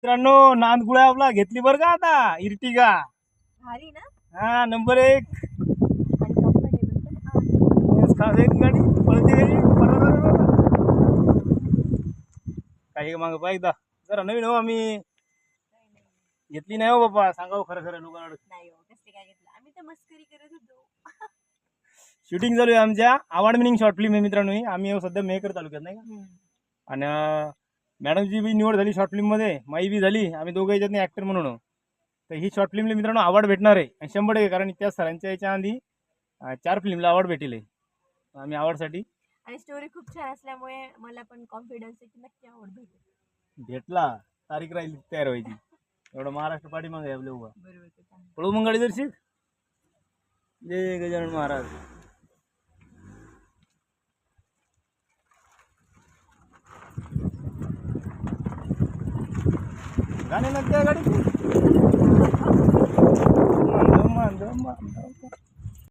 मित्रांनो नांदगुळा आपला घेतली बरं का आता इर्टिगा भारी ना हा नंबर 1 आणि कम्फर्टेबल पण आहे. खास एक गाडी पळते गाडी काही माग पाहिजे एकदा जरा नवीन हो आम्ही घेतली नाही हो बाबा सांगाव खरं खरं लोकांना नाही हो कसले काय घेतलं आम्ही तर मस्करी करत होतो. शूटिंग चालू आहे आमच्या अवॉर्ड विनिंग शॉर्ट फिल्म आहे मित्रांनो ही आम्ही सध्या मेकर तालुक्यात नाही का आणि मॅडमची बी निवड झाली शॉर्ट फिल्म मध्ये माई बी झाली आम्ही दोघं याच्यात ऍक्टर म्हणून तर ही शॉर्ट फिल्मला मित्रांनो अवॉर्ड भेटणार आहे आणि 100% कारण त्या सरांच्या याच्या आधी 4 फिल्मला अवॉर्ड भेटेल आम्ही अवॉर्डसाठी आणि स्टोरी खूप छान असल्यामुळे मला पण कॉन्फिडन्स आहे की नक्की आवड भेटेल. भेटला तारीख राहिली तयार व्हायची एवढं महाराष्ट्र पाठीमागे आहे आपल्या उभा बरोबर ते चांगलं. पळू मग गाडी दर्शिक जय गजानन महाराज गाणे ना त्या गाडीची